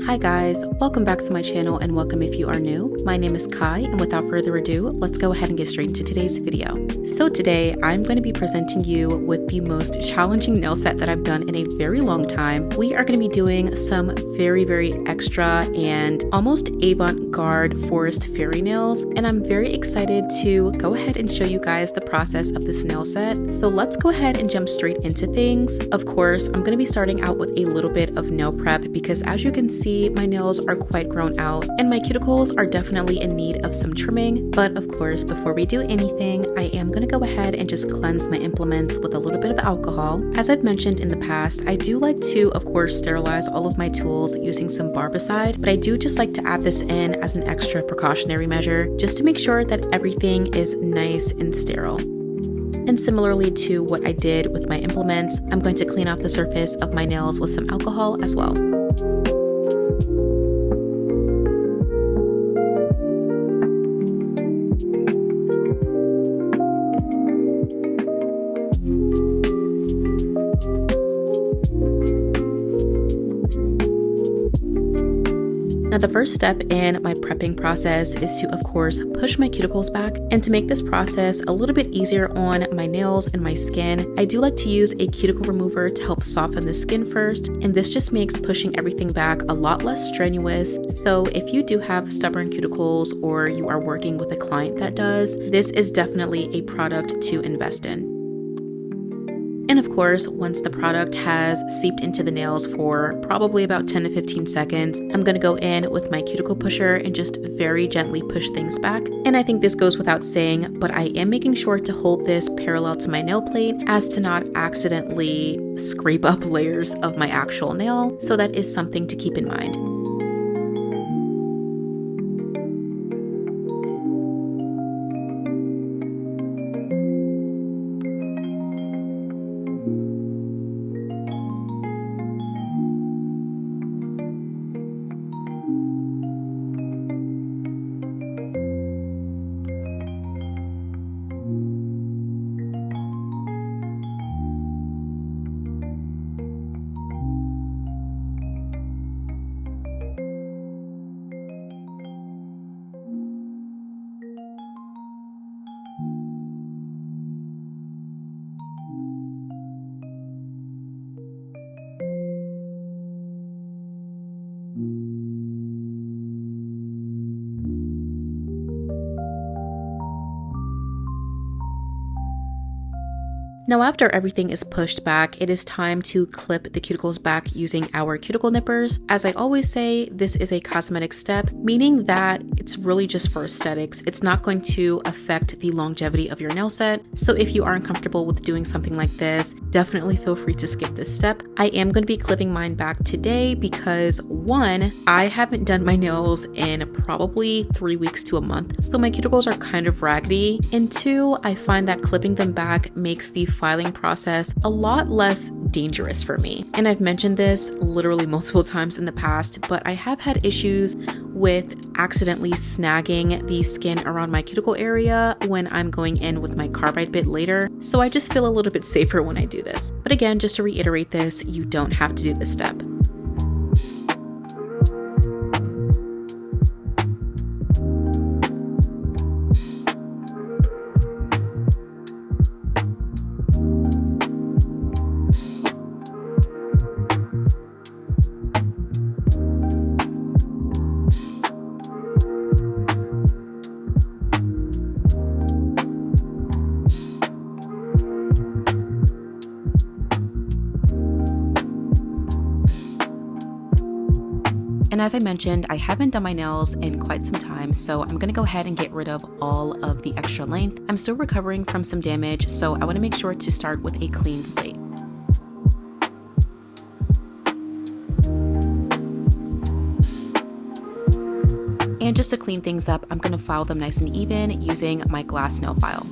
Hi guys, welcome back to my channel and welcome if you are new. My name is Kai and without further ado, let's go ahead and get straight into today's video. So today I'm going to be presenting you with the most challenging nail set that I've done in a very long time. We are going to be doing some very extra and almost avant-garde forest fairy nails, and I'm very excited to go ahead and show you guys the process of this nail set. So let's go ahead and jump straight into things. Of course, I'm going to be starting out with a little bit of nail prep because as you can see, my nails are quite grown out and my cuticles are definitely in need of some trimming. But of course, before we do anything, I am going to go ahead and just cleanse my implements with a little bit of alcohol. As I've mentioned in the past, I do like to, of course, sterilize all of my tools using some barbicide, but I do just like to add this in as an extra precautionary measure just to make sure that everything is nice and sterile. And similarly to what I did with my implements, I'm going to clean off the surface of my nails with some alcohol as well. Now the first step in my prepping process is to, of course, push my cuticles back. And to make this process a little bit easier on my nails and my skin, I do like to use a cuticle remover to help soften the skin first. And this just makes pushing everything back a lot less strenuous. So if you do have stubborn cuticles or you are working with a client that does, this is definitely a product to invest in. And of course, once the product has seeped into the nails for probably about 10 to 15 seconds, I'm going to go in with my cuticle pusher and just very gently push things back. And I think this goes without saying, but I am making sure to hold this parallel to my nail plate as to not accidentally scrape up layers of my actual nail. So that is something to keep in mind. Now after everything is pushed back, it is time to clip the cuticles back using our cuticle nippers. As I always say, this is a cosmetic step, meaning that it's really just for aesthetics. It's not going to affect the longevity of your nail set. So if you aren't comfortable with doing something like this, definitely feel free to skip this step. I am going to be clipping mine back today because one, I haven't done my nails in probably 3 weeks to a month. So my cuticles are kind of raggedy. And two, I find that clipping them back makes the filing process a lot less dangerous for me. And I've mentioned this literally multiple times in the past, but I have had issues with accidentally snagging the skin around my cuticle area when I'm going in with my carbide bit later. So I just feel a little bit safer when I do this. But again, just to reiterate this, you don't have to do this step. And as I mentioned, I haven't done my nails in quite some time, so I'm gonna go ahead and get rid of all of the extra length. I'm still recovering from some damage, so I wanna make sure to start with a clean slate. And just to clean things up, I'm gonna file them nice and even using my glass nail file.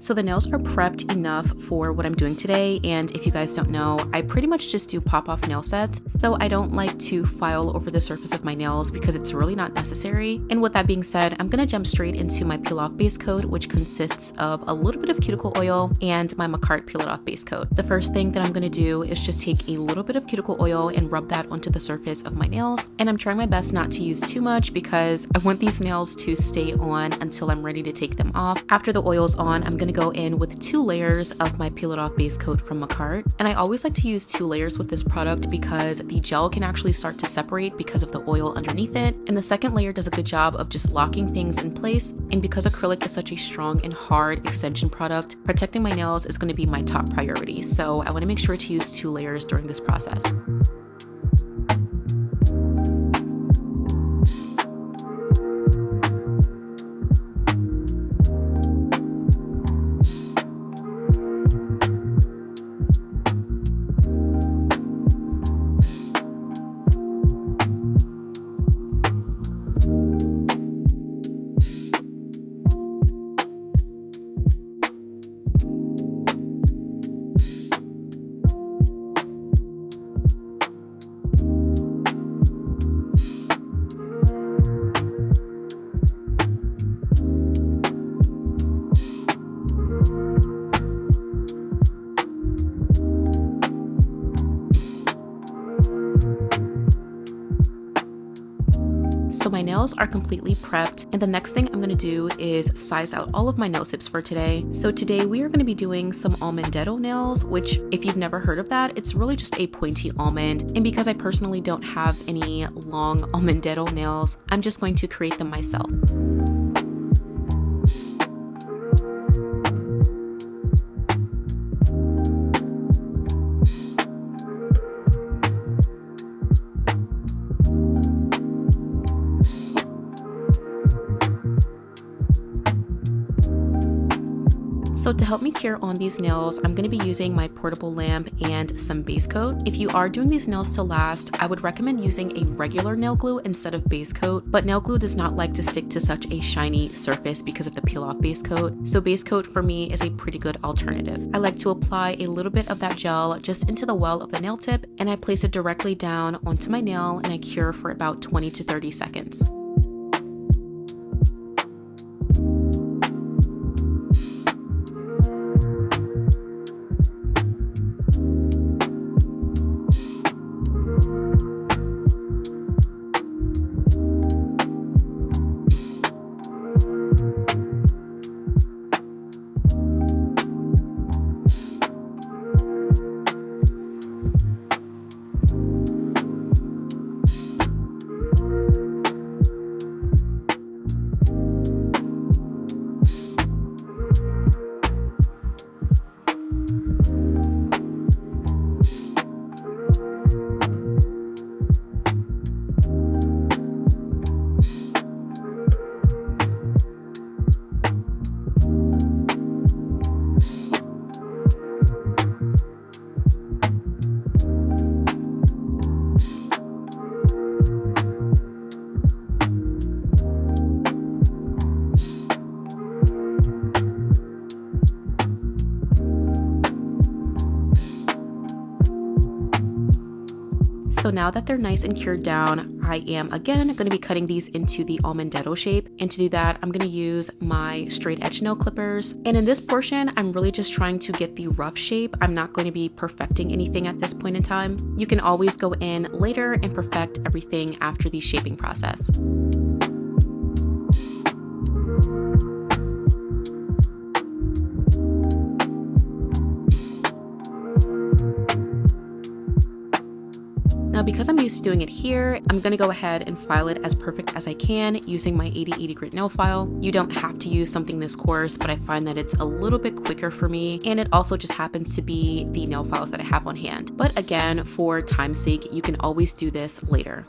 So the nails are prepped enough for what I'm doing today, and if you guys don't know, I pretty much just do pop-off nail sets, so I don't like to file over the surface of my nails because it's really not necessary. And with that being said, I'm gonna jump straight into my peel-off base coat, which consists of a little bit of cuticle oil and my Macart peel-it-off base coat. The first thing that I'm gonna do is just take a little bit of cuticle oil and rub that onto the surface of my nails, and I'm trying my best not to use too much because I want these nails to stay on until I'm ready to take them off. After the oil's on, I'm gonna go in with 2 layers of my peel-it-off base coat from Macart, and I always like to use 2 layers with this product because the gel can actually start to separate because of the oil underneath it, and the second layer does a good job of just locking things in place. And because acrylic is such a strong and hard extension product, protecting my nails is going to be my top priority, so I want to make sure to use 2 layers during this process. So my nails are completely prepped, and the next thing I'm going to do is size out all of my nail tips for today. So today we are going to be doing some 𝘠𝘕𝘪𝘵 nails, which if you've never heard of that, it's really just a pointy almond. And because I personally don't have any long 𝘠𝘕𝘪𝘵 nails, I'm just going to create them myself. So to help me cure on these nails, I'm going to be using my portable lamp and some base coat. If you are doing these nails to last, I would recommend using a regular nail glue instead of base coat, but nail glue does not like to stick to such a shiny surface because of the peel-off base coat, so base coat for me is a pretty good alternative. I like to apply a little bit of that gel just into the well of the nail tip, and I place it directly down onto my nail, and I cure for about 20 to 30 seconds. So now that they're nice and cured down, I am again going to be cutting these into the 𝘠𝘕𝘪𝘵 shape. And to do that, I'm going to use my straight edge nail clippers. And in this portion, I'm really just trying to get the rough shape. I'm not going to be perfecting anything at this point in time. You can always go in later and perfect everything after the shaping process. Now, because I'm used to doing it here, I'm going to go ahead and file it as perfect as I can using my 80/80 grit nail file. You don't have to use something this coarse, but I find that it's a little bit quicker for me, and it also just happens to be the nail files that I have on hand. But again, for time's sake, you can always do this later.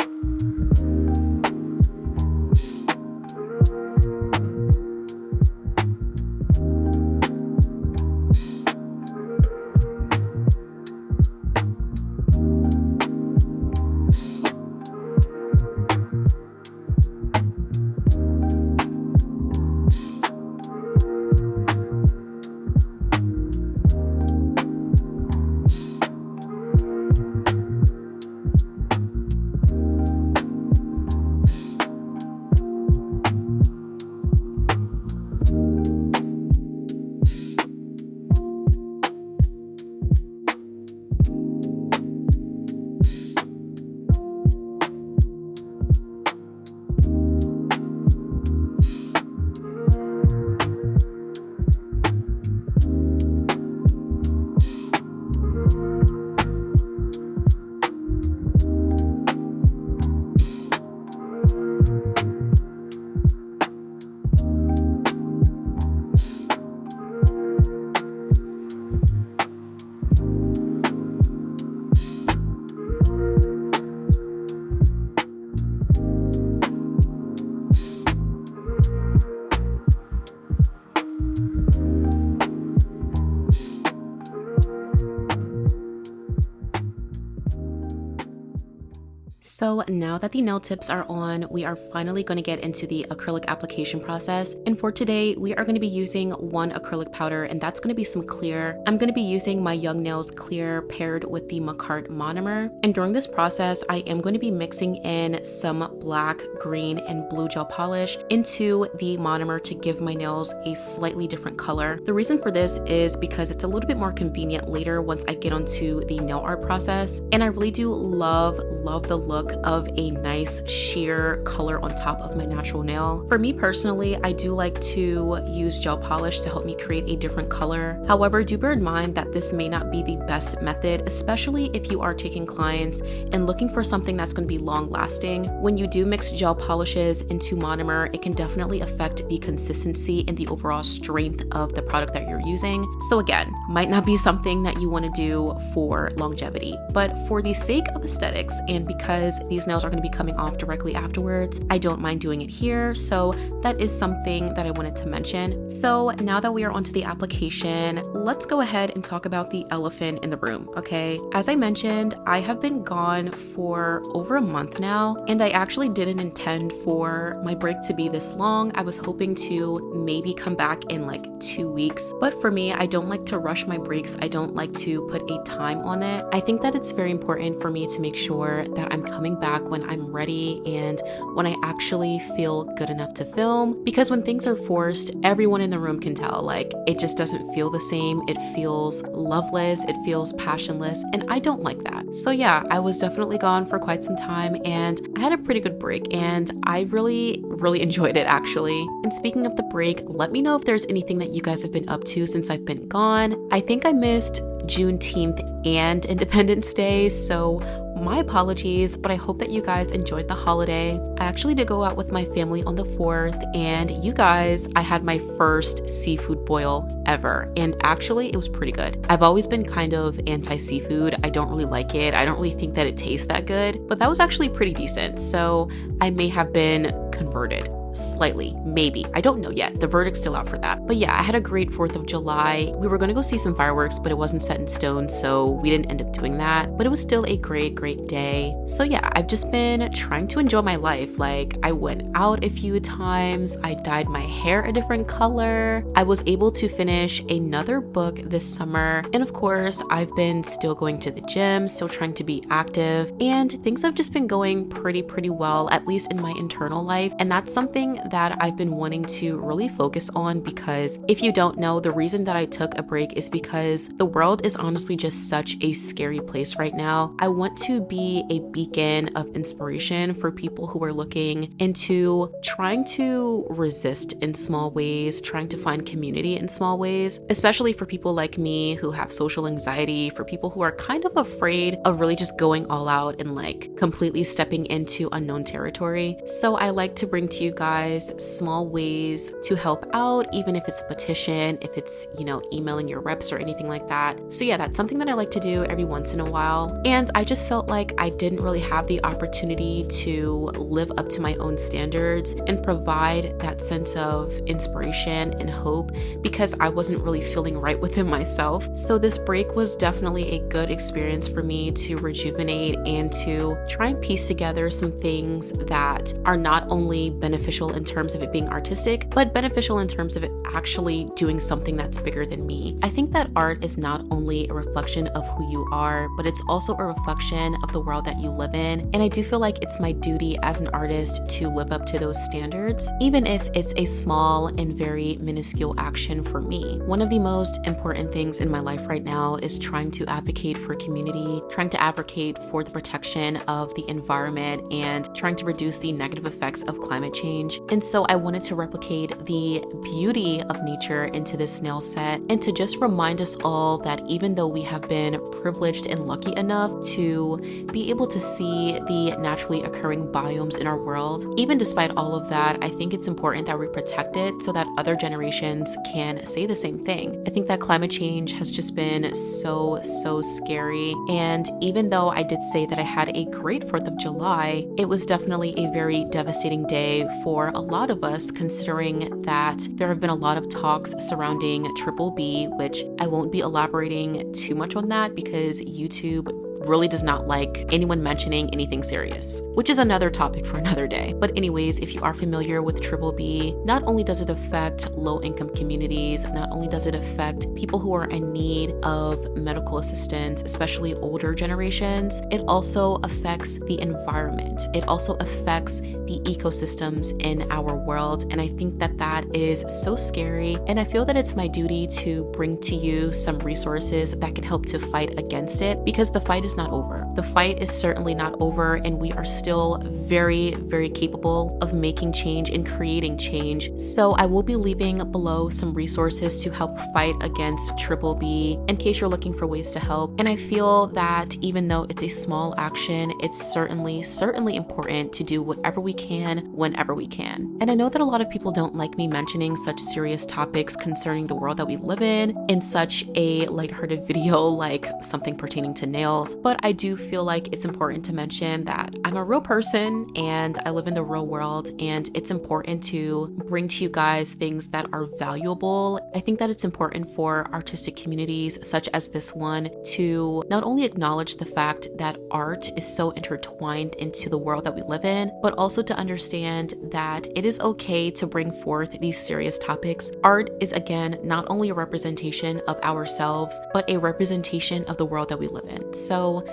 So now that the nail tips are on, we are finally going to get into the acrylic application process. And for today, we are going to be using one acrylic powder, and that's going to be some clear. I'm going to be using my Young Nails clear paired with the 𝘠𝘪𝘵 monomer. And during this process, I am going to be mixing in some black, green, and blue gel polish into the monomer to give my nails a slightly different color. The reason for this is because it's a little bit more convenient later once I get onto the nail art process. And I really do love the look of a nice sheer color on top of my natural nail. For me personally, I do like to use gel polish to help me create a different color. However, do bear in mind that this may not be the best method, especially if you are taking clients and looking for something that's going to be long lasting. When you do mix gel polishes into monomer, it can definitely affect the consistency and the overall strength of the product that you're using. So again, might not be something that you want to do for longevity, but for the sake of aesthetics and because these nails are going to be coming off directly afterwards, I don't mind doing it here. So that is something that I wanted to mention. So now that we are onto the application, let's go ahead and talk about the elephant in the room, okay? As I mentioned, I have been gone for over a month now, and I actually didn't intend for my break to be this long. I was hoping to maybe come back in like 2 weeks, but for me, I don't like to rush my breaks. I don't like to put a time on it. I think that it's very important for me to make sure that I'm coming back when I'm ready and when I actually feel good enough to film, because when things are forced, everyone in the room can tell, like, it just doesn't feel the same. It feels loveless, it feels passionless, and I don't like that. So yeah, I was definitely gone for quite some time and I had a pretty good break, and I really enjoyed it actually. And speaking of the break, let me know if there's anything that you guys have been up to since I've been gone. I think I missed Juneteenth and Independence Day, so my apologies, but I hope that you guys enjoyed the holiday. I actually did go out with my family on the 4th, and you guys, I had my first seafood boil ever, and actually it was pretty good. I've always been kind of anti-seafood. I don't really like it. I don't really think that it tastes that good, but that was actually pretty decent, so I may have been converted. Slightly, maybe. I don't know yet. The verdict's still out for that. But yeah, I had a great 4th of July. We were going to go see some fireworks, but it wasn't set in stone, so we didn't end up doing that. But it was still a great day. So yeah, I've just been trying to enjoy my life. Like, I went out a few times. I dyed my hair a different color. I was able to finish another book this summer. And of course, I've been still going to the gym, still trying to be active. And things have just been going pretty well, at least in my internal life. And that's something that I've been wanting to really focus on, because if you don't know, the reason that I took a break is because the world is honestly just such a scary place right now. I want to be a beacon of inspiration for people who are looking into trying to resist in small ways, trying to find community in small ways, especially for people like me who have social anxiety, for people who are kind of afraid of really just going all out and like completely stepping into unknown territory. So I like to bring to you guys small ways to help out, even if it's a petition, if it's, you know, emailing your reps or anything like that. So yeah, that's something that I like to do every once in a while. And I just felt like I didn't really have the opportunity to live up to my own standards and provide that sense of inspiration and hope, because I wasn't really feeling right within myself. So this break was definitely a good experience for me to rejuvenate and to try and piece together some things that are not only beneficial in terms of it being artistic, but beneficial in terms of it actually doing something that's bigger than me. I think that art is not only a reflection of who you are, but it's also a reflection of the world that you live in. And I do feel like it's my duty as an artist to live up to those standards, even if it's a small and very minuscule action for me. One of the most important things in my life right now is trying to advocate for community, trying to advocate for the protection of the environment, and trying to reduce the negative effects of climate change. And so I wanted to replicate the beauty of nature into this nail set, and to just remind us all that even though we have been privileged and lucky enough to be able to see the naturally occurring biomes in our world, even despite all of that, I think it's important that we protect it so that other generations can say the same thing. I think that climate change has just been so scary, and even though I did say that I had a great 4th of July, it was definitely a very devastating day for a lot of us, considering that there have been a lot of talks surrounding 𝘶𝘃𝘵, which I won't be elaborating too much on that because YouTube really does not like anyone mentioning anything serious, which is another topic for another day. But anyways, if you are familiar with 𝘶𝘵, not only does it affect low-income communities, not only does it affect people who are in need of medical assistance, especially older generations, it also affects the environment. It also affects the ecosystems in our world. And I think that that is so scary. And I feel that it's my duty to bring to you some resources that can help to fight against it, because the fight is not over. The fight is certainly not over, and we are still very, very capable of making change and creating change. So I will be leaving below some resources to help fight against 𝘶𝘶 in case you're looking for ways to help. And I feel that even though it's a small action, it's certainly important to do whatever we can whenever we can. And I know that a lot of people don't like me mentioning such serious topics concerning the world that we live in such a lighthearted video like something pertaining to nails, but I do feel like it's important to mention that I'm a real person and I live in the real world, and it's important to bring to you guys things that are valuable. I think that it's important for artistic communities such as this one to not only acknowledge the fact that art is so intertwined into the world that we live in, but also to understand that it is okay to bring forth these serious topics. Art is, again, not only a representation of ourselves, but a representation of the world that we live in. So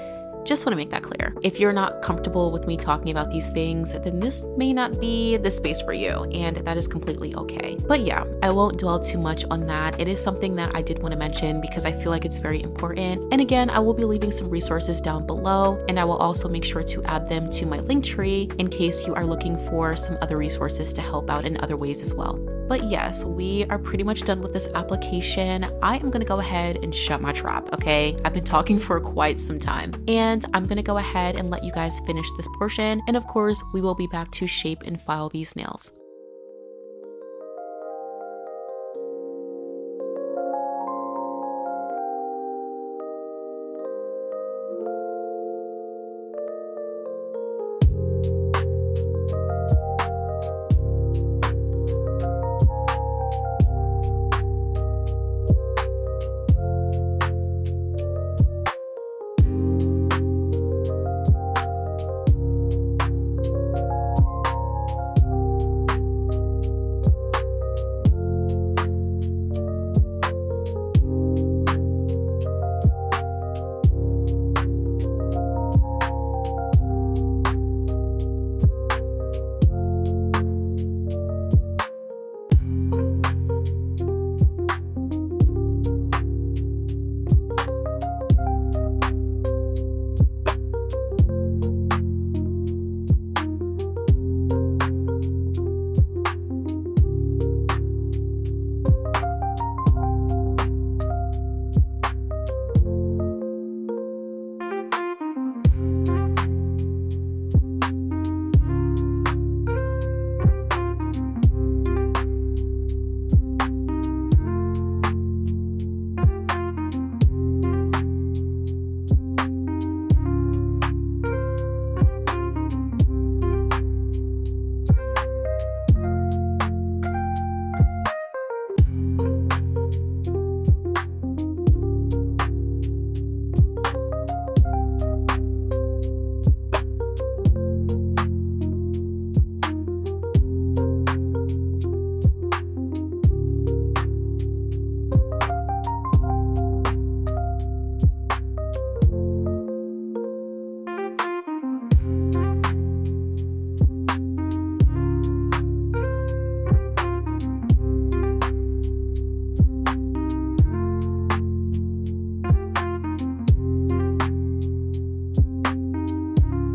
just want to make that clear. If you're not comfortable with me talking about these things, then this may not be the space for you, and that is completely okay. But yeah, I won't dwell too much on that. It is something that I did want to mention because I feel like it's very important. And again, I will be leaving some resources down below, and I will also make sure to add them to my link tree in case you are looking for some other resources to help out in other ways as well. But yes, we are pretty much done with this application. I am going to go ahead and shut my trap, okay? I've been talking for quite some time, and I'm going to go ahead and let you guys finish this portion. And of course, we will be back to shape and file these nails.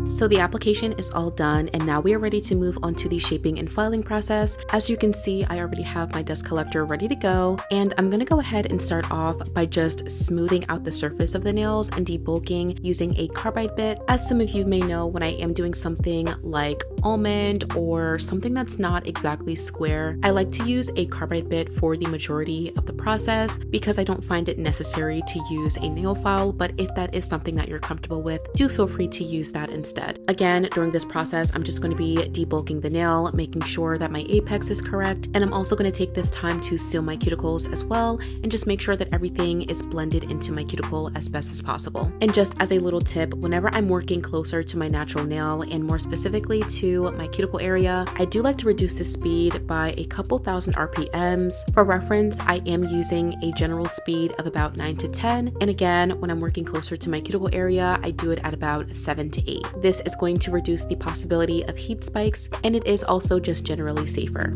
So the application is all done, and now we are ready to move on to the shaping and filing process. As you can see, I already have my dust collector ready to go, and I'm going to go ahead and start off by just smoothing out the surface of the nails and debulking using a carbide bit. As some of you may know, when I am doing something like almond or something that's not exactly square. I like to use a carbide bit for the majority of the process because I don't find it necessary to use a nail file, but if that is something that you're comfortable with, do feel free to use that instead. Again, during this process, I'm just going to be debulking the nail, making sure that my apex is correct, and I'm also going to take this time to seal my cuticles as well and just make sure that everything is blended into my cuticle as best as possible. And just as a little tip, whenever I'm working closer to my natural nail and more specifically to my cuticle area, I do like to reduce the speed by a couple thousand RPMs. For reference, I am using a general speed of about 9 to 10, and again, when I'm working closer to my cuticle area, I do it at about 7 to 8. This is going to reduce the possibility of heat spikes, and it is also just generally safer.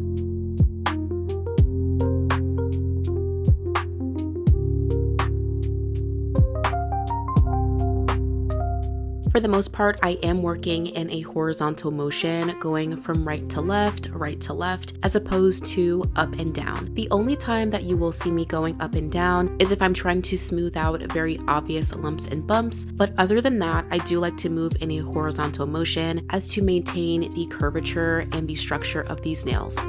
For the most part, I am working in a horizontal motion, going from right to left, as opposed to up and down. The only time that you will see me going up and down is if I'm trying to smooth out very obvious lumps and bumps, but other than that, I do like to move in a horizontal motion as to maintain the curvature and the structure of these nails.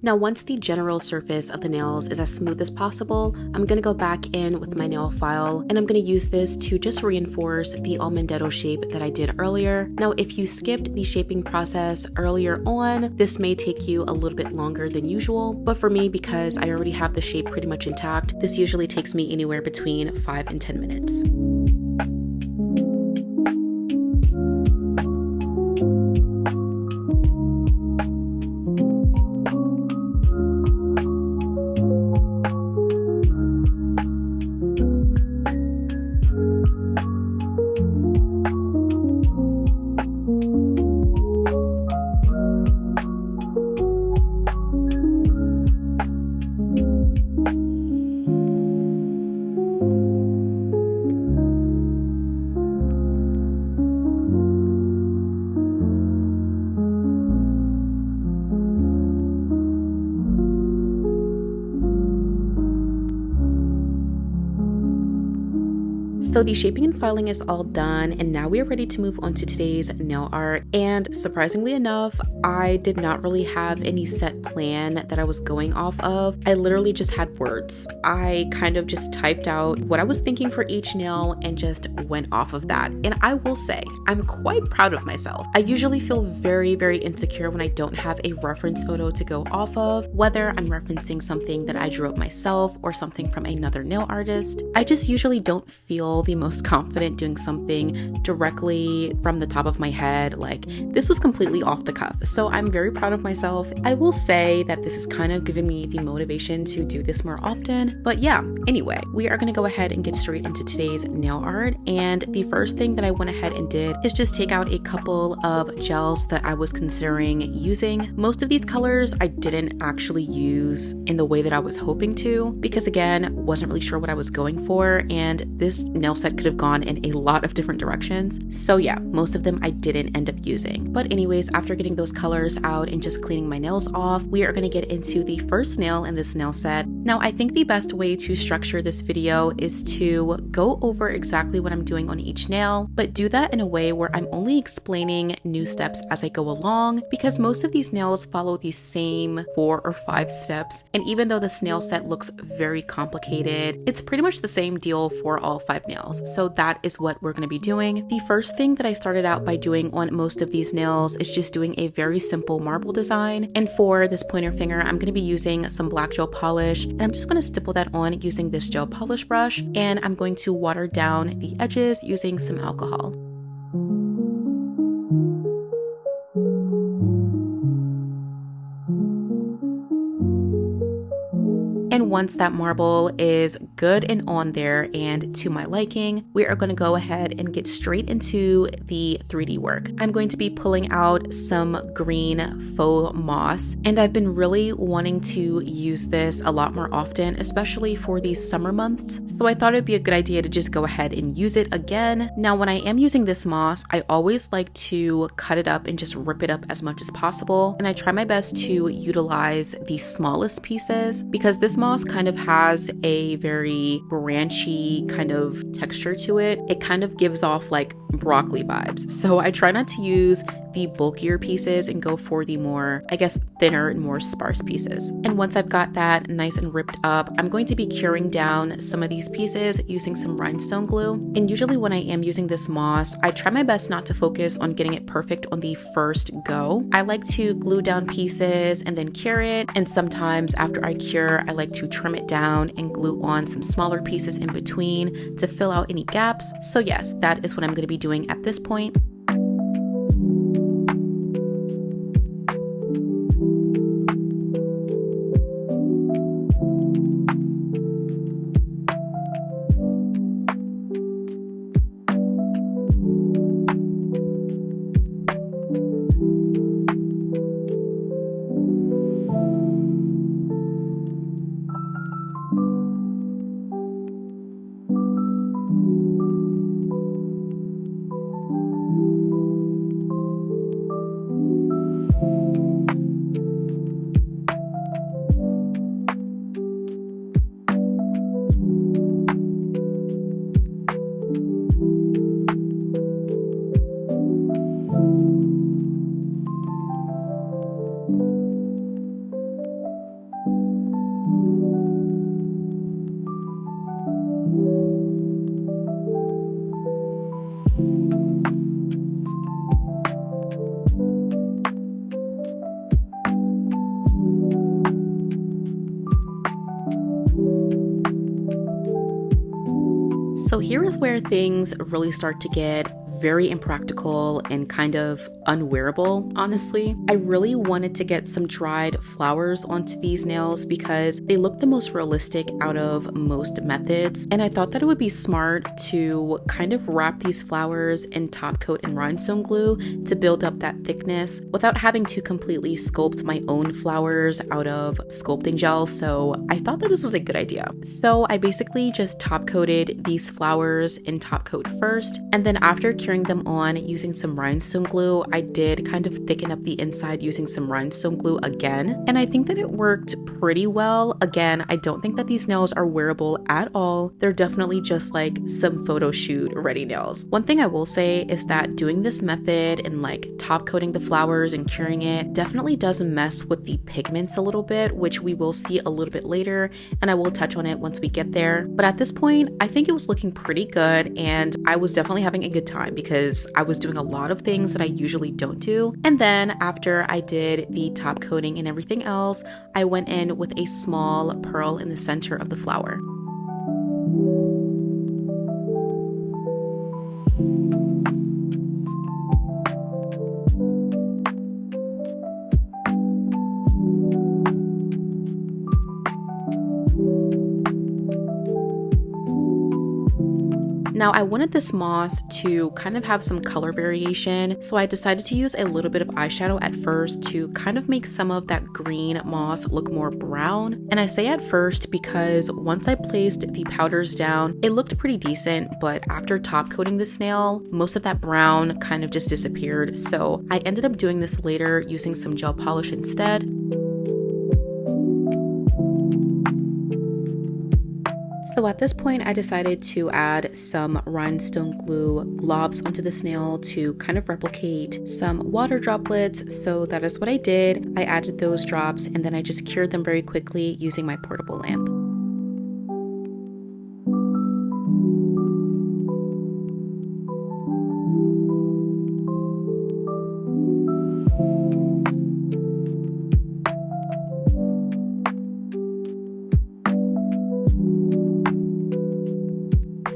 Now, once the general surface of the nails is as smooth as possible, I'm going to go back in with my nail file and I'm going to use this to just reinforce the _𝘠𝘪𝘵 shape that I did earlier. Now, if you skipped the shaping process earlier on, this may take you a little bit longer than usual, but for me, because I already have the shape pretty much intact, this usually takes me anywhere between 5 and 10 minutes. So the shaping and filing is all done, and now we are ready to move on to today's nail art. And surprisingly enough, I did not really have any set plan that I was going off of. I literally just had words. I kind of just typed out what I was thinking for each nail and just went off of that. And I will say, I'm quite proud of myself. I usually feel very, very insecure when I don't have a reference photo to go off of, whether I'm referencing something that I drew up myself or something from another nail artist. I just usually don't feel the most confident doing something directly from the top of my head. Like, this was completely off the cuff. So I'm very proud of myself. I will say that this has kind of given me the motivation to do this more often. But yeah, anyway, we are going to go ahead and get straight into today's nail art. And the first thing that I went ahead and did is just take out a couple of gels that I was considering using. Most of these colors I didn't actually use in the way that I was hoping to, because again, wasn't really sure what I was going for, and this nail set could have gone in a lot of different directions. So yeah, most of them I didn't end up using. But anyways, after getting those colors out and just cleaning my nails off, we are going to get into the first nail in this nail set. Now, I think the best way to structure this video is to go over exactly what I'm doing on each nail, but do that in a way where I'm only explaining new steps as I go along, because most of these nails follow the same 4 or 5 steps. And even though this nail set looks very complicated, it's pretty much the same deal for all 5 nails. So that is what we're going to be doing. The first thing that I started out by doing on most of these nails is just doing a very simple marble design. And for this pointer finger, I'm going to be using some black gel polish, and I'm just going to stipple that on using this gel polish brush, and I'm going to water down the edges using some alcohol. And once that marble is good and on there and to my liking, we are going to go ahead and get straight into the 3D work. I'm going to be pulling out some green faux moss, and I've been really wanting to use this a lot more often, especially for these summer months. So I thought it'd be a good idea to just go ahead and use it again. Now, when I am using this moss, I always like to cut it up and just rip it up as much as possible. And I try my best to utilize the smallest pieces, because this moss kind of has a very branchy kind of texture to it. It kind of gives off like broccoli vibes. So I try not to use the bulkier pieces and go for the more, I guess, thinner and more sparse pieces. And once I've got that nice and ripped up, I'm going to be curing down some of these pieces using some rhinestone glue. And usually when I am using this moss, I try my best not to focus on getting it perfect on the first go. I like to glue down pieces and then cure it. And sometimes after I cure, I like to trim it down and glue on some smaller pieces in between to fill out any gaps. So yes, that is what I'm going to be doing at this point. So here is where things really start to get very impractical and kind of unwearable, honestly. I really wanted to get some dried flowers onto these nails because they look the most realistic out of most methods. And I thought that it would be smart to kind of wrap these flowers in top coat and rhinestone glue to build up that thickness without having to completely sculpt my own flowers out of sculpting gel. So I thought that this was a good idea. So I basically just top coated these flowers in top coat first, and then after curing them on using some rhinestone glue, I did kind of thicken up the inside using some rhinestone glue again, and I think that it worked pretty well. Again, I don't think that these nails are wearable at all. They're definitely just like some photo shoot ready nails. One thing I will say is that doing this method and like top coating the flowers and curing it definitely does mess with the pigments a little bit, which we will see a little bit later, and I will touch on it once we get there. But at this point, I think it was looking pretty good, and I was definitely having a good time because I was doing a lot of things that I usually don't do. And then after I did the top coating and everything else, I went in with a small pearl in the center of the flower. Now I wanted this moss to kind of have some color variation, so I decided to use a little bit of eyeshadow at first to kind of make some of that green moss look more brown. And I say at first because once I placed the powders down, it looked pretty decent, but after top coating the snail, most of that brown kind of just disappeared. So I ended up doing this later using some gel polish instead. So at this point, I decided to add some rhinestone glue globs onto the snail to kind of replicate some water droplets. So that is what I did. I added those drops and then I just cured them very quickly using my portable lamp.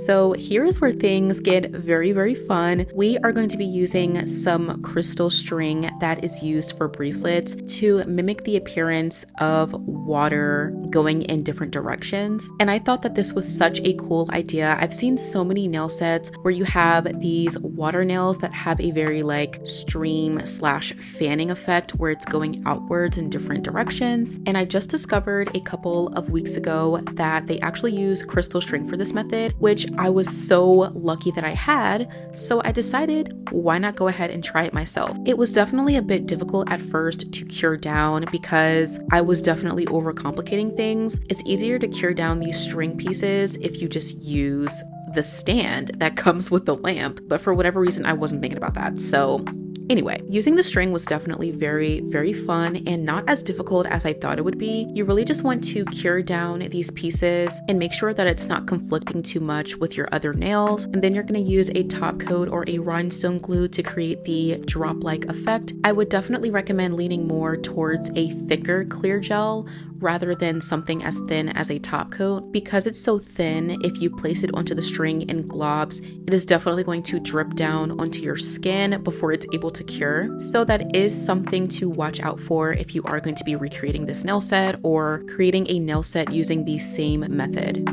So here is where things get very, very fun. We are going to be using some crystal string that is used for bracelets to mimic the appearance of water going in different directions. And I thought that this was such a cool idea. I've seen so many nail sets where you have these water nails that have a very like stream slash fanning effect where it's going outwards in different directions. And I just discovered a couple of weeks ago that they actually use crystal string for this method, which I was so lucky that I had, so I decided why not go ahead and try it myself. It was definitely a bit difficult at first to cure down because I was definitely overcomplicating things. It's easier to cure down these string pieces if you just use the stand that comes with the lamp, but for whatever reason I wasn't thinking about that. So anyway, using the string was definitely very, very fun and not as difficult as I thought it would be. You really just want to cure down these pieces and make sure that it's not conflicting too much with your other nails. And then you're going to use a top coat or a rhinestone glue to create the drop-like effect. I would definitely recommend leaning more towards a thicker clear gel rather than something as thin as a top coat. Because it's so thin, if you place it onto the string in globs, it is definitely going to drip down onto your skin before it's able to cure. So that is something to watch out for if you are going to be recreating this nail set or creating a nail set using the same method.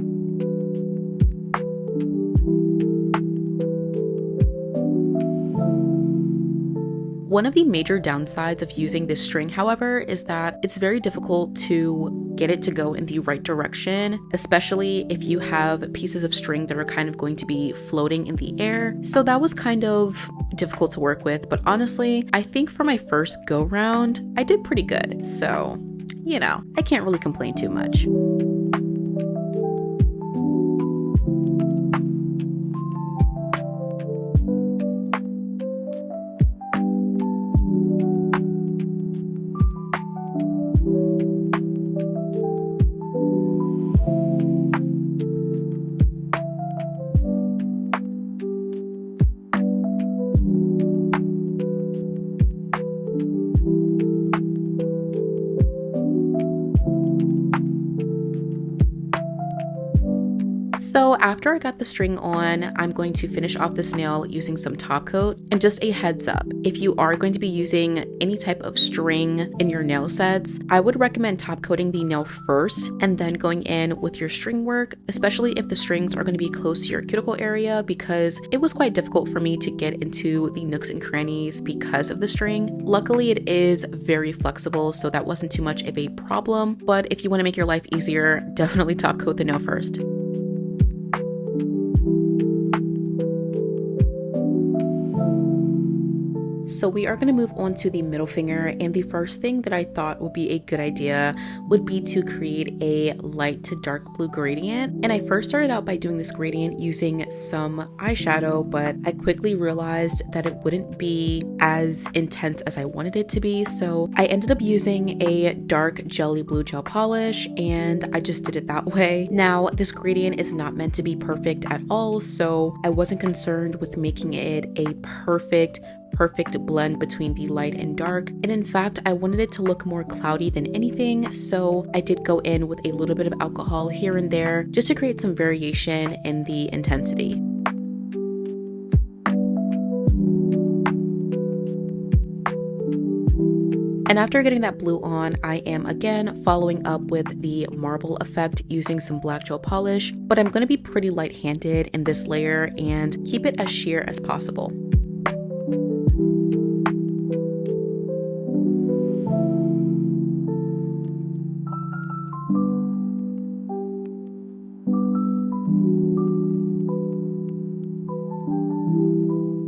One of the major downsides of using this string, however, is that it's very difficult to get it to go in the right direction, especially if you have pieces of string that are kind of going to be floating in the air. So that was kind of difficult to work with, but honestly, I think for my first go round, I did pretty good. So, you know, I can't really complain too much. So after I got the string on, I'm going to finish off this nail using some top coat. And just a heads up, if you are going to be using any type of string in your nail sets, I would recommend top coating the nail first and then going in with your string work, especially if the strings are going to be close to your cuticle area, because it was quite difficult for me to get into the nooks and crannies because of the string. Luckily, it is very flexible, so that wasn't too much of a problem. But if you want to make your life easier, definitely top coat the nail first. So we are going to move on to the middle finger, and the first thing that I thought would be a good idea would be to create a light to dark blue gradient. And I first started out by doing this gradient using some eyeshadow, but I quickly realized that it wouldn't be as intense as I wanted it to be. So I ended up using a dark jelly blue gel polish, and I just did it that way. Now, this gradient is not meant to be perfect at all, so I wasn't concerned with making it a perfect blend between the light and dark. And in fact, I wanted it to look more cloudy than anything, so I did go in with a little bit of alcohol here and there just to create some variation in the intensity. And after getting that blue on, I am again following up with the marble effect using some black gel polish, but I'm going to be pretty light-handed in this layer and keep it as sheer as possible.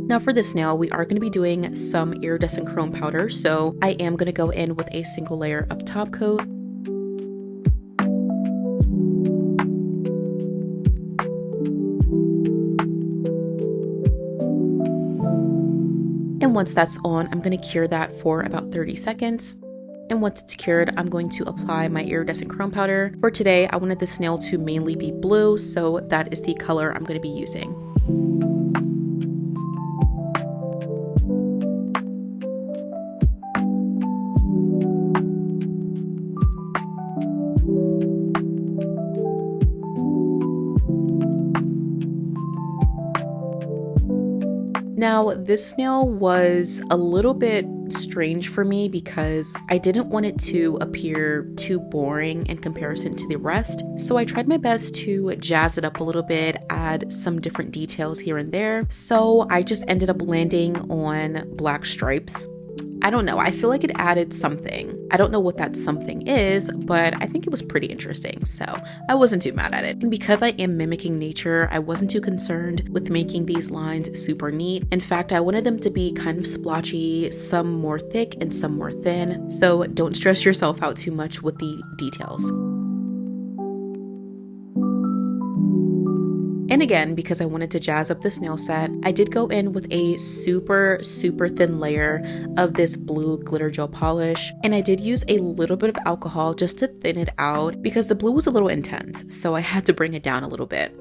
Now for this nail, we are going to be doing some iridescent chrome powder, so I am going to go in with a single layer of top coat. And once that's on, I'm going to cure that for about 30 seconds. And once it's cured, I'm going to apply my iridescent chrome powder. For today, I wanted this nail to mainly be blue, so that is the color I'm going to be using. Now, this nail was a little bit strange for me because I didn't want it to appear too boring in comparison to the rest. So I tried my best to jazz it up a little bit, add some different details here and there. So I just ended up landing on black stripes. I don't know, I feel like it added something. I don't know what that something is, but I think it was pretty interesting, so I wasn't too mad at it. And because I am mimicking nature, I wasn't too concerned with making these lines super neat. In fact, I wanted them to be kind of splotchy, some more thick and some more thin, so don't stress yourself out too much with the details. And again, because I wanted to jazz up this nail set, I did go in with a super thin layer of this blue glitter gel polish. And I did use a little bit of alcohol just to thin it out because the blue was a little intense, so I had to bring it down a little bit.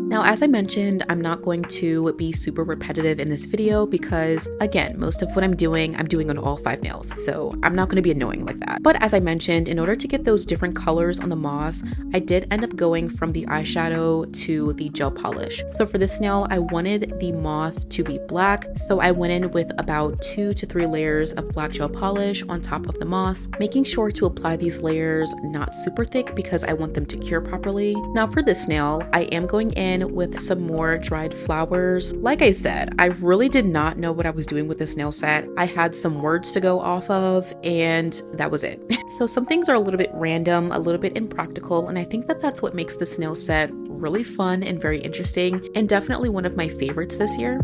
Now, as I mentioned, I'm not going to be super repetitive in this video because, again, most of what I'm doing on all 5 nails, so I'm not going to be annoying like that. But as I mentioned, in order to get those different colors on the moss, I did end up going from the eyeshadow to the gel polish. So for this nail, I wanted the moss to be black, so I went in with about 2 to 3 layers of black gel polish on top of the moss, making sure to apply these layers not super thick because I want them to cure properly. Now for this nail, I am going in with some more dried flowers. Like I said, I really did not know what I was doing with this nail set. I had some words to go off of and that was it. So some things are a little bit random, a little bit impractical, and I think that that's what makes this nail set really fun and very interesting, and definitely one of my favorites this year.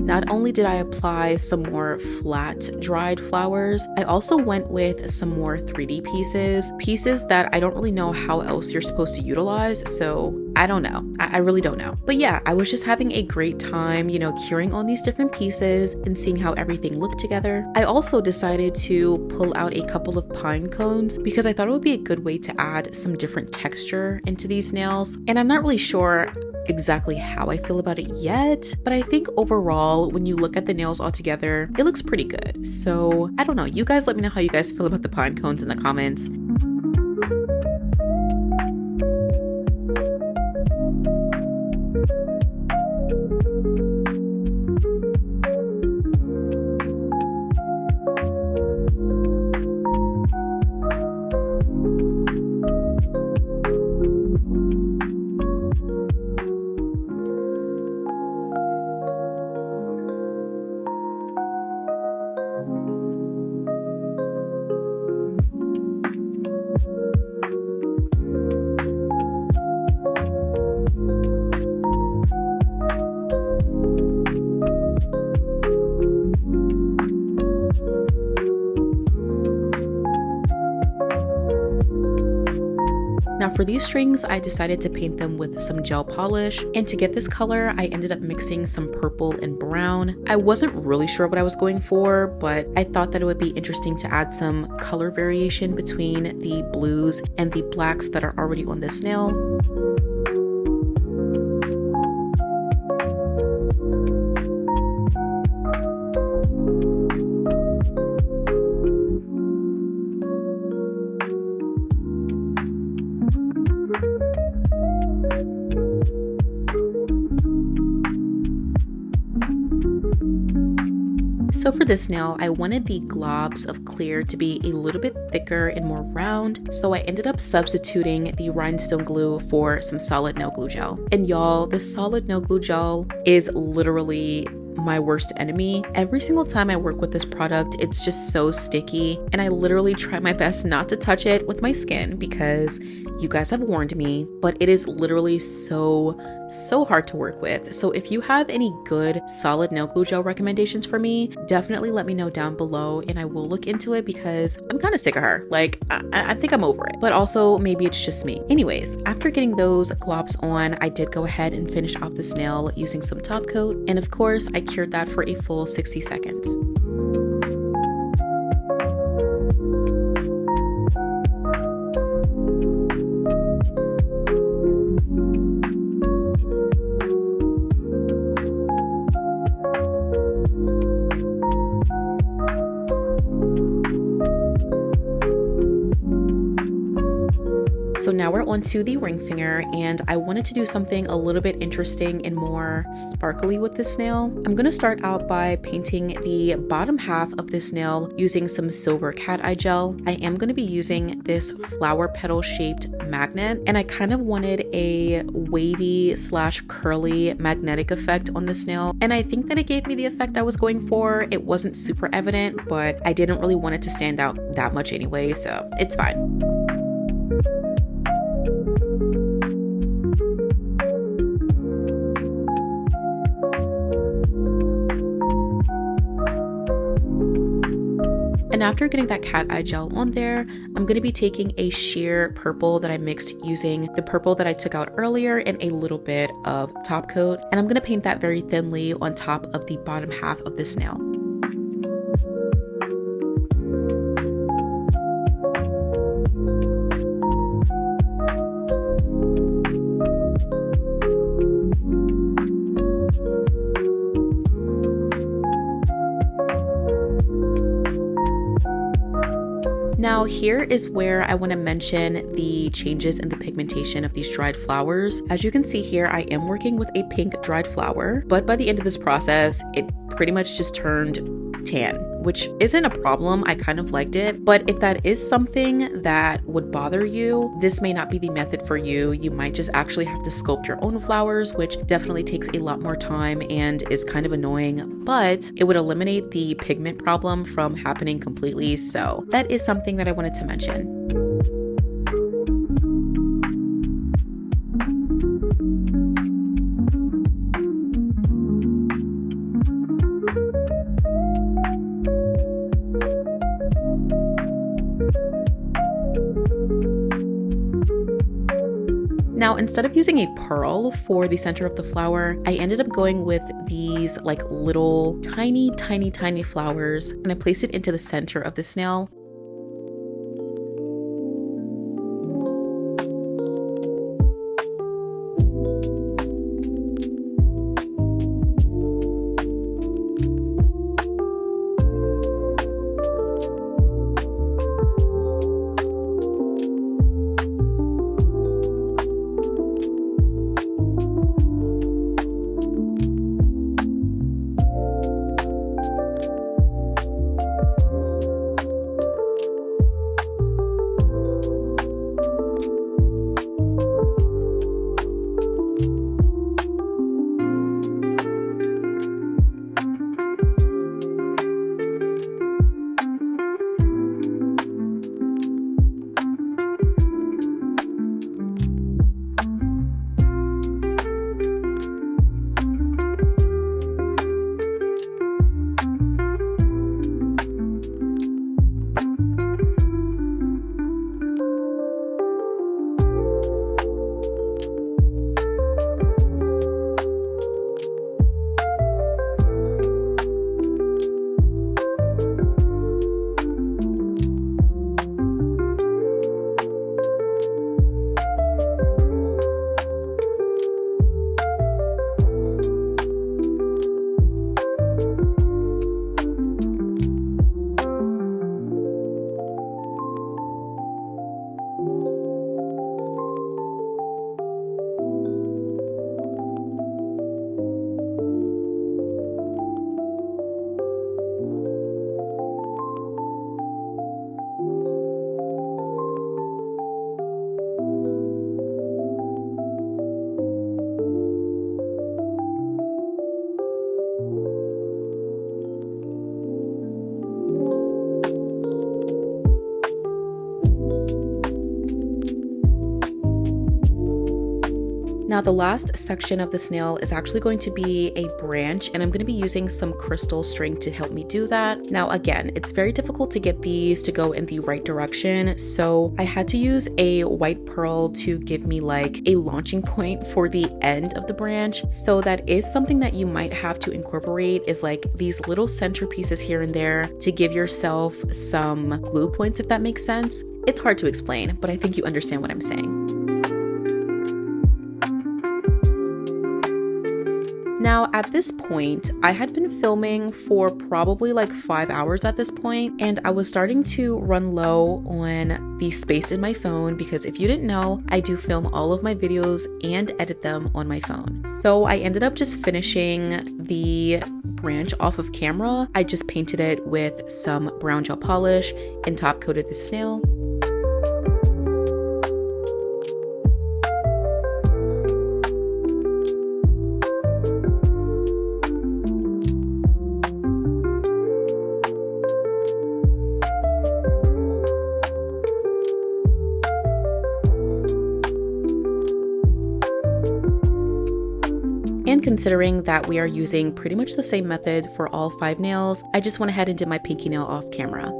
Not only did I apply some more flat dried flowers, I also went with some more 3D pieces that I don't really know how else you're supposed to utilize, so I don't know. I really don't know. But yeah, I was just having a great time, curing on these different pieces and seeing how everything looked together. I also decided to pull out a couple of pine cones because I thought it would be a good way to add some different texture into these nails, and I'm not really sure exactly how I feel about it yet, but I think overall, when you look at the nails all together, it looks pretty good. So I don't know, you guys let me know how you guys feel about the pine cones in the comments. for these strings, I decided to paint them with some gel polish, and to get this color, I ended up mixing some purple and brown. I wasn't really sure what I was going for, but I thought that it would be interesting to add some color variation between the blues and the blacks that are already on this nail. So for this nail, I wanted the globs of clear to be a little bit thicker and more round, so I ended up substituting the rhinestone glue for some solid nail glue gel. And y'all, this solid nail glue gel is literally my worst enemy. Every single time I work with this product, it's just so sticky, and I literally try my best not to touch it with my skin because you guys have warned me, but it is literally so hard to work with. So if you have any good solid nail glue gel recommendations for me, definitely let me know down below and I will look into it because I'm kind of sick of her. Like, I think I'm over it, but also maybe it's just me. Anyways, after getting those globs on, I did go ahead and finish off this nail using some top coat. And of course, I cured that for a full 60 seconds. So now we're on to the ring finger, and I wanted to do something a little bit interesting and more sparkly with this nail. I'm going to start out by painting the bottom half of this nail using some silver cat eye gel. I am going to be using this flower petal shaped magnet, and I kind of wanted a wavy / curly magnetic effect on this nail, and I think that it gave me the effect I was going for. It wasn't super evident, but I didn't really want it to stand out that much anyway, so it's fine. And after getting that cat eye gel on there, I'm going to be taking a sheer purple that I mixed using the purple that I took out earlier and a little bit of top coat. And I'm going to paint that very thinly on top of the bottom half of this nail. Now here is where I want to mention the changes in the pigmentation of these dried flowers. As you can see here, I am working with a pink dried flower, but by the end of this process, it pretty much just turned tan, which isn't a problem. I kind of liked it, but if that is something that would bother you, this may not be the method for you. You might just actually have to sculpt your own flowers, which definitely takes a lot more time and is kind of annoying, but it would eliminate the pigment problem from happening completely. So that is something that I wanted to mention. Now, instead of using a pearl for the center of the flower, I ended up going with these like little tiny flowers, and I placed it into the center of the snail. Now the last section of this nail is actually going to be a branch, and I'm going to be using some crystal string to help me do that. Now again, it's very difficult to get these to go in the right direction, so I had to use a white pearl to give me like a launching point for the end of the branch. So that is something that you might have to incorporate, is like these little center pieces here and there to give yourself some glue points, if that makes sense. It's hard to explain, but I think you understand what I'm saying. Now at this point, I had been filming for probably like 5 hours at this point, and I was starting to run low on the space in my phone because if you didn't know, I do film all of my videos and edit them on my phone. So I ended up just finishing the branch off of camera. I just painted it with some brown gel polish and top coated the snail. And considering that we are using pretty much the same method for all 5 nails, I just went ahead and did my pinky nail off camera.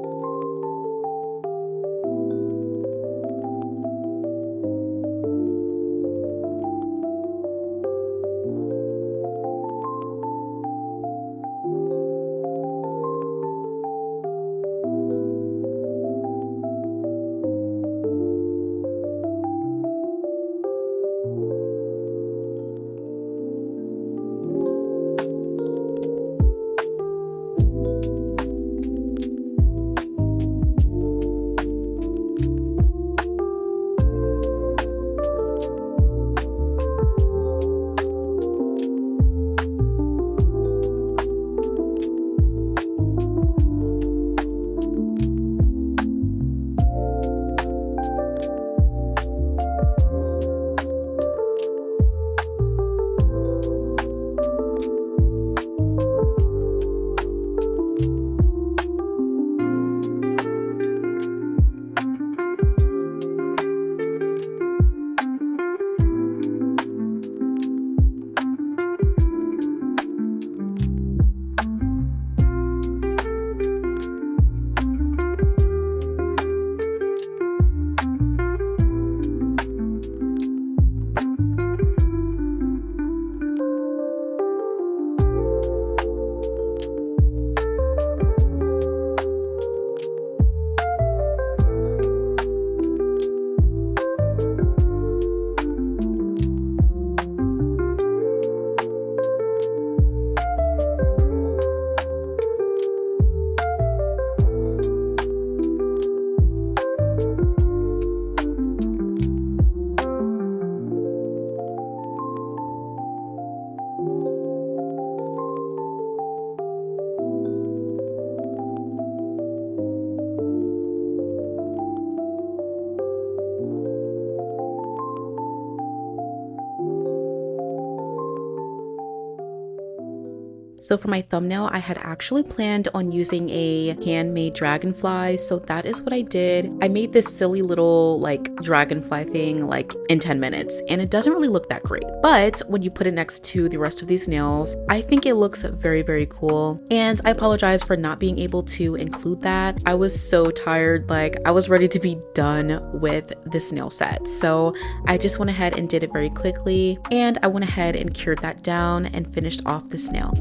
So for my thumbnail, I had actually planned on using a handmade dragonfly, so that is what I did. I made this silly little like dragonfly thing like in 10 minutes, and it doesn't really look that great. But when you put it next to the rest of these nails, I think it looks very, very cool. And I apologize for not being able to include that. I was so tired, like I was ready to be done with this nail set. So I just went ahead and did it very quickly, and I went ahead and cured that down and finished off this nail.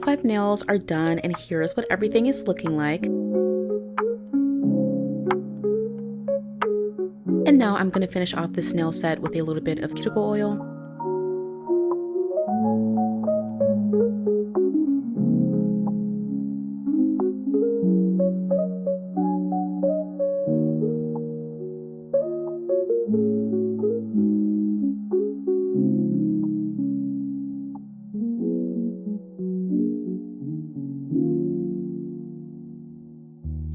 5 nails are done, and here's what everything is looking like. And now I'm going to finish off this nail set with a little bit of cuticle oil.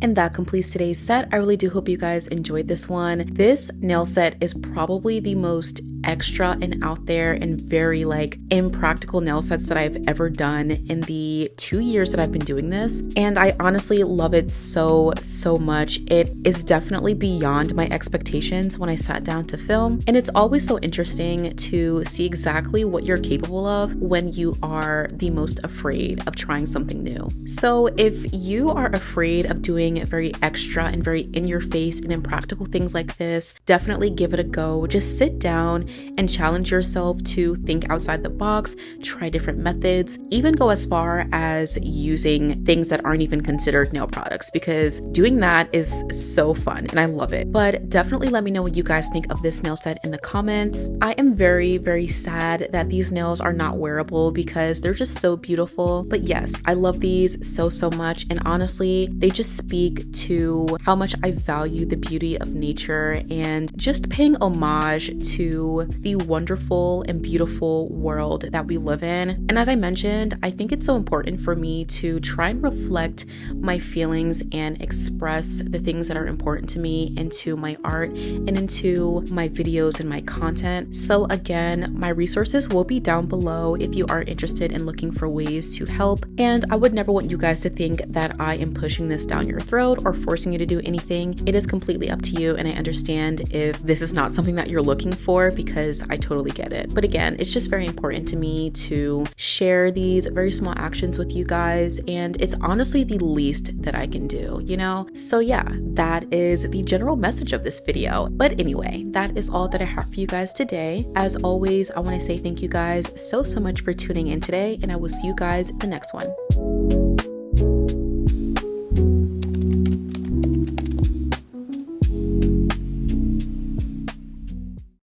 And that completes today's set. I really do hope you guys enjoyed this one. This nail set is probably the most extra and out there and very like impractical nail sets that I've ever done in the 2 years that I've been doing this. And I honestly love it so much. It is definitely beyond my expectations when I sat down to film. And it's always so interesting to see exactly what you're capable of when you are the most afraid of trying something new. So if you are afraid of doing very extra and very in your face and impractical things like this, definitely give it a go. Just sit down and challenge yourself to think outside the box, try different methods, even go as far as using things that aren't even considered nail products, because doing that is so fun and I love it. But definitely let me know what you guys think of this nail set in the comments. I am very sad that these nails are not wearable because they're just so beautiful. But yes, I love these so much, and honestly, they just speak to how much I value the beauty of nature and just paying homage to the wonderful and beautiful world that we live in. And as I mentioned, I think it's so important for me to try and reflect my feelings and express the things that are important to me into my art and into my videos and my content. So again, my resources will be down below if you are interested in looking for ways to help. And I would never want you guys to think that I am pushing this down your throat or forcing you to do anything. It is completely up to you, and I understand if this is not something that you're looking for, because I totally get it. But again, it's just very important to me to share these very small actions with you guys, and it's honestly the least that I can do, you know? So yeah, that is the general message of this video. But anyway, that is all that I have for you guys today. As always, I want to say thank you guys so much for tuning in today, and I will see you guys in the next one.